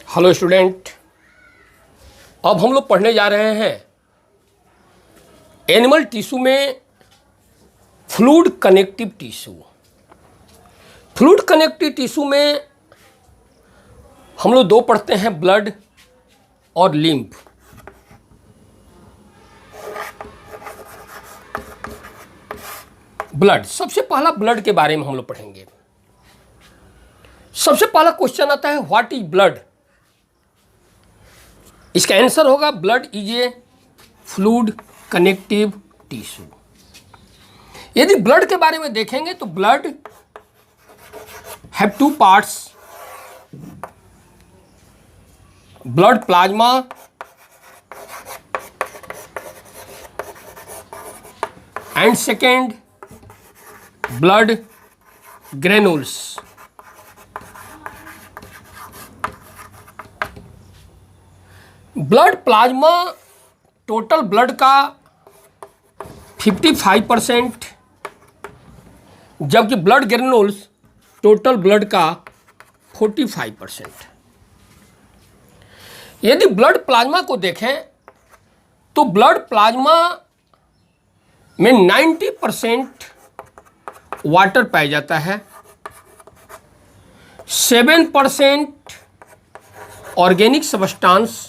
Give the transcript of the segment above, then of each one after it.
Hello student, अब हम लोग पढ़ने जा रहे हैं एनिमल टिश्यू में fluid connective tissue. Fluid connective tissue में हम लोग दो पढ़ते हैं, ब्लड और लिम्फ। ब्लड, सबसे पहला ब्लड के बारे में हम लोग पढ़ेंगे। सबसे पहला क्वेश्चन आता है, व्हाट इज ब्लड। इसका आंसर होगा blood is a fluid connective tissue. यदि ब्लड के बारे में देखेंगे तो blood have two parts, blood plasma and second blood granules. Blood plasma total blood का 55%, जबकि ब्लड ग्रेनुल्स टोटल ब्लड का 45%। यदि ब्लड प्लाज्मा को देखें तो ब्लड प्लाज्मा में 90% वाटर पाया जाता है, 7% organic substance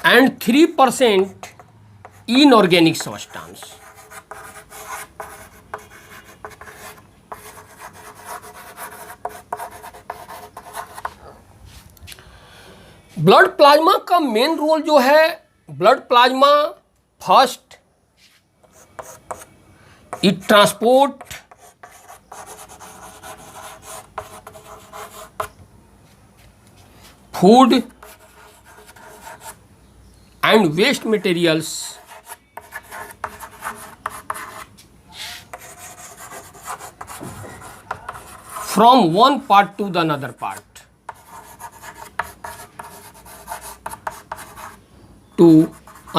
and 3% inorganic substance। Blood plasma का मेन रोल जो है, blood plasma first it transport food and waste materials from one part to the another part to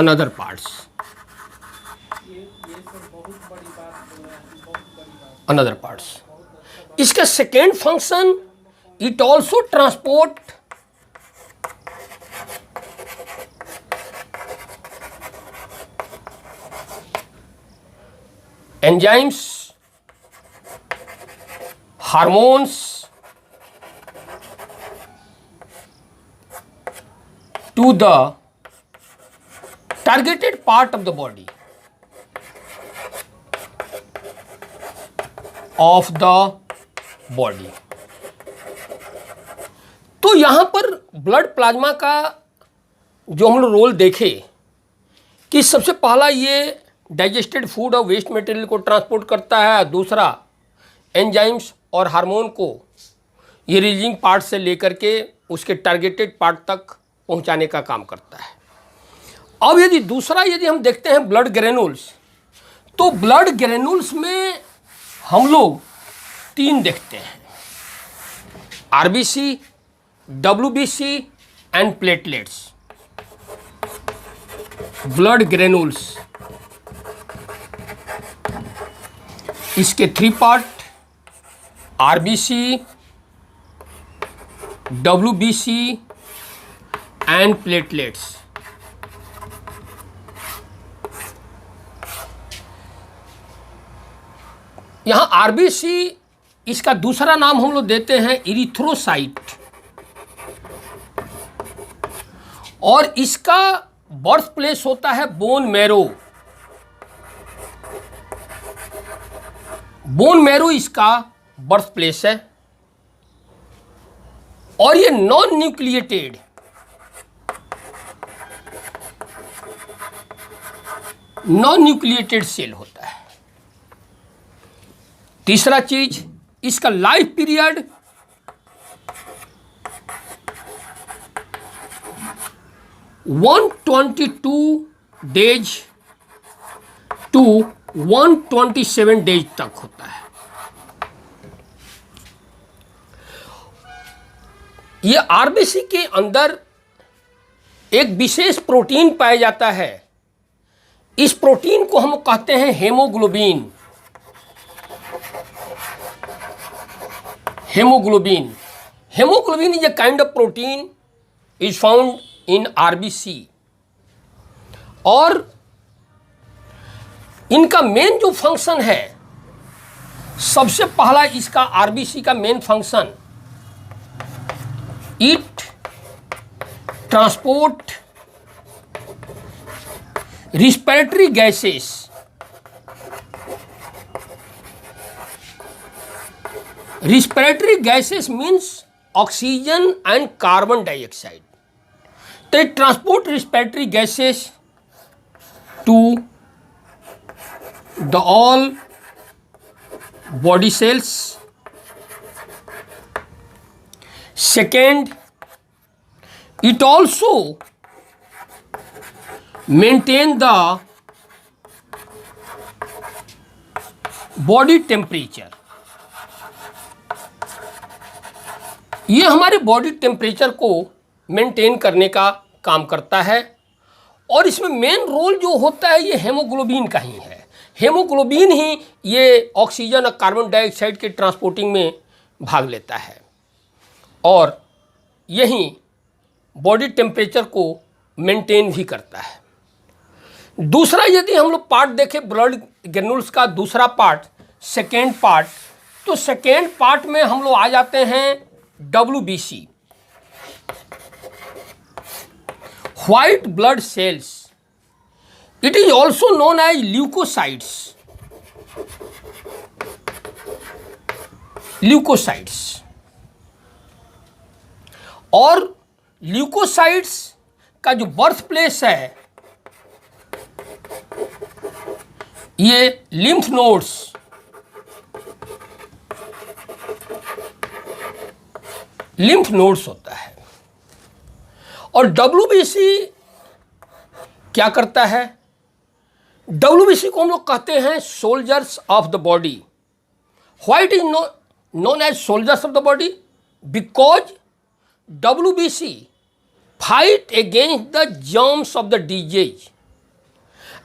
another parts, another parts। इसका second function, it also transport enzymes, hormones to the targeted part of the body of the body। तो यहाँ पर blood plasma का जो हम लोग role देखे कि सबसे पहला ये डाइजेस्टेड फूड और वेस्ट मटेरियल को ट्रांसपोर्ट करता है, दूसरा एंजाइम्स और हार्मोन को ये रिलीजिंग पार्ट से लेकर के उसके टारगेटेड पार्ट तक पहुंचाने का काम करता है। अब यदि हम देखते हैं ब्लड ग्रेनुल्स, तो ब्लड ग्रेनुल्स में हम लोग 3 देखते हैं, RBC, WBC and platelets. Blood granules, इसके 3 part, RBC, WBC and platelets. यहां आरबीसी, इसका दूसरा नाम हम लोग देते हैं इरिथ्रोसाइट, और इसका बर्थ प्लेस होता है बोन मैरो। बोन मैरो इसका बर्थ प्लेस है, और ये नॉन न्यूक्लिएटेड सेल होता है। तीसरा चीज, इसका life period 122 days to 127 days तक होता है। ये आरबीसी के अंदर एक विशेष प्रोटीन पाया जाता है, इस प्रोटीन को हम कहते हैं haemoglobin. hemoglobin. Hemoglobin is a kind of protein is found in RBC और इनका मेन जो फंक्शन है, सबसे पहला इसका आरबीसी का main function, it transport respiratory gases, respiratory gases means oxygen and carbon dioxide. तो it transport respiratory gases to the all body cells. Second, it also maintain the body temperature. ये हमारे body temperature को maintain करने का काम करता है और इसमें मेन रोल जो होता है ये हेमोग्लोबिन का ही है. हेमोग्लोबिन ही ये ऑक्सीजन और कार्बन डाइऑक्साइड के ट्रांसपोर्टिंग में भाग लेता है और यही बॉडी टेम्परेचर को मेंटेन भी करता है. दूसरा यदि हम लोग पार्ट देखें ब्लड ग्रेन्यूल्स का दूसरा पार्ट, सेकेंड पार्ट, तो सेकेंड पार्ट में हम लोग आ जाते हैं WBC, white blood cells. It is also known as leukocytes. Leukocytes. और ल्यूकोसाइट्स का जो बर्थ प्लेस है ये लिम्फ नोड्स, लिम्फ नोड्स होता है. और WBC क्या करता है? WBC को हम लोग कहते हैं soldiers of the body. Why it is known as soldiers of the body? Because WBC fight against the germs of the disease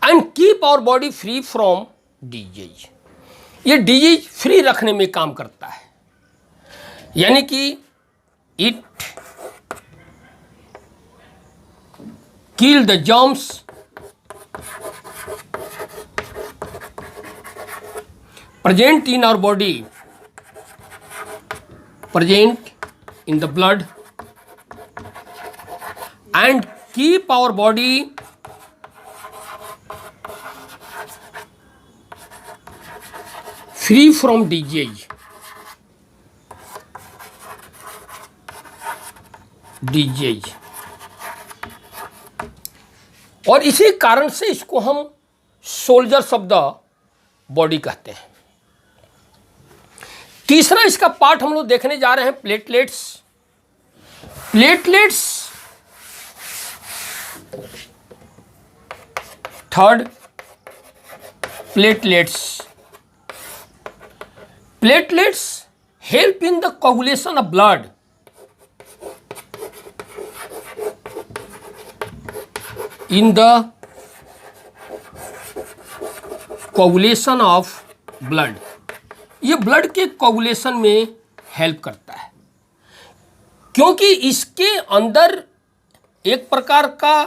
and keep our body free from disease. ये disease free रखने में काम करता है, यानी कि it kill the germs present in our body, present in the blood, and keep our body free from disease. और इसी कारण से इसको हम सोल्जर्स ऑफ द बॉडी कहते हैं. तीसरा इसका पार्ट हम लोग देखने जा रहे हैं platelets. Platelets third, platelets. Platelets help in the coagulation of blood. In the coagulation of blood, ये ब्लड के कोगुलेशन में हेल्प करता है क्योंकि इसके अंदर एक प्रकार का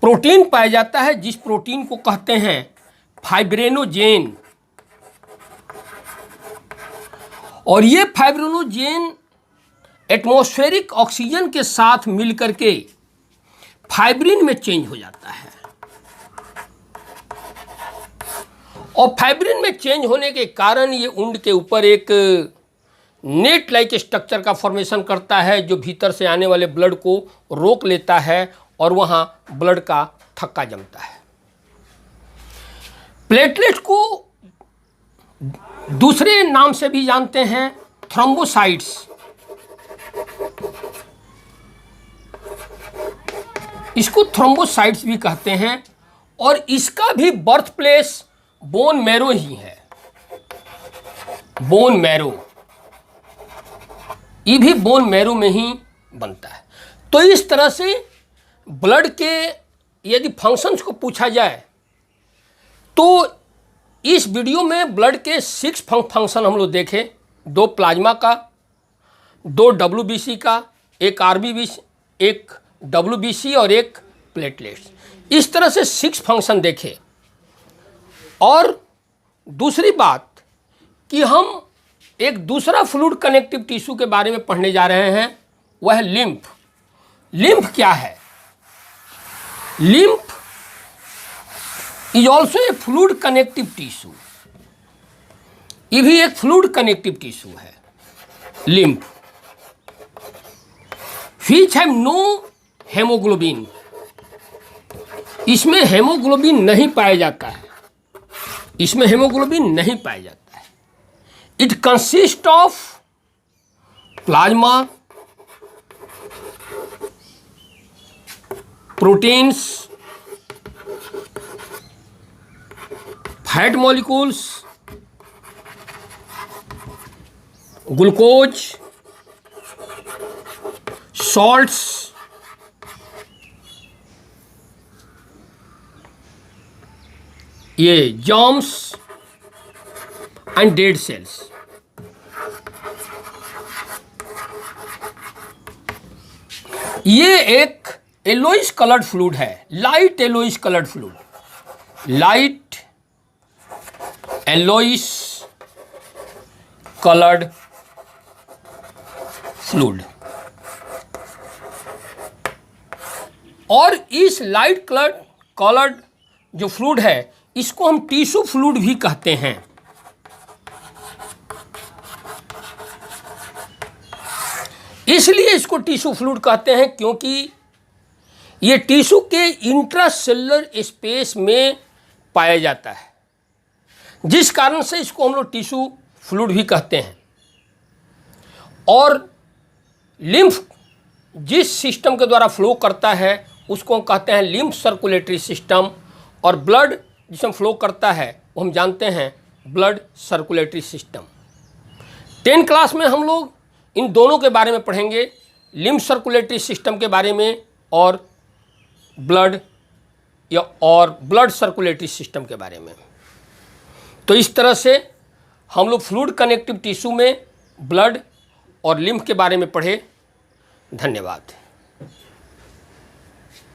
प्रोटीन पाया जाता है जिस प्रोटीन को कहते हैं फाइब्रिनोजेन. और ये फाइब्रिनोजेन एटमॉस्फेरिक ऑक्सीजन के साथ मिलकर के फाइब्रिन में चेंज हो जाता है और फाइब्रिन में चेंज होने के कारण ये उंड के ऊपर एक नेट लाइक स्ट्रक्चर का फॉर्मेशन करता है जो भीतर से आने वाले ब्लड को रोक लेता है और वहाँ ब्लड का थक्का जमता है. प्लेटलेट को दूसरे नाम से भी जानते हैं थ्रोम्बोसाइट्स. इसको थ्रोम्बोसाइट्स भी कहते हैं और इसका भी बर्थ प्लेस बोन मैरो ही है. बोन मैरो, ये भी बोन मैरो में ही बनता है. तो इस तरह से ब्लड के यदि फंक्शंस को पूछा जाए तो इस वीडियो में ब्लड के 6 फंक्शन हम लोग देखे. 2 प्लाज्मा का, 2 WBC का, एक RBC, एक WBC और एक प्लेटलेट्स। इस तरह से 6 फंक्शन देखे। और दूसरी बात कि हम एक दूसरा फ्लूइड कनेक्टिव टिश्यू के बारे में पढ़ने जा रहे हैं, वह है लिम्फ। लिम्फ क्या है? Lymph is also a fluid connective tissue. ये भी एक फ्लूइड कनेक्टिव टिश्यू है lymph. Which have no haemoglobin. इसमें हेमोग्लोबिन नहीं पाया जाता है, इसमें हेमोग्लोबिन नहीं पाया जाता है। It consist of plasma, proteins, fat molecules, glucose, salts, ये जर्म्स एंड डेड सेल्स। ये एक येलोइश कलर्ड फ्लूइड है, light yellowish coloured fluid, light yellowish coloured fluid. और इस लाइट कलर्ड जो फ्लूइड है, इसको हम टिश्यू फ्लूइड भी कहते हैं। इसलिए इसको टिश्यू फ्लूइड कहते हैं क्योंकि ये टिश्यू के इंट्रासेलुलर स्पेस में पाया जाता है, जिस कारण से इसको हम लोग टिश्यू फ्लूइड भी कहते हैं। और लिम्फ जिस सिस्टम के द्वारा फ्लो करता है उसको हम कहते हैं लिम्फ सर्कुलेटरी सिस्टम, और ब्लड जिसमें फ्लो करता है वो हम जानते हैं ब्लड सर्कुलेटरी सिस्टम। 10 क्लास में हम लोग इन दोनों के बारे में पढ़ेंगे, लिम्फ सर्कुलेटरी सिस्टम के बारे में और ब्लड सर्कुलेटरी सिस्टम के बारे में। तो इस तरह से हम लोग फ्लूइड कनेक्टिव टिश्यू में ब्लड और लिम्फ के बारे में पढ़े। धन्यवाद।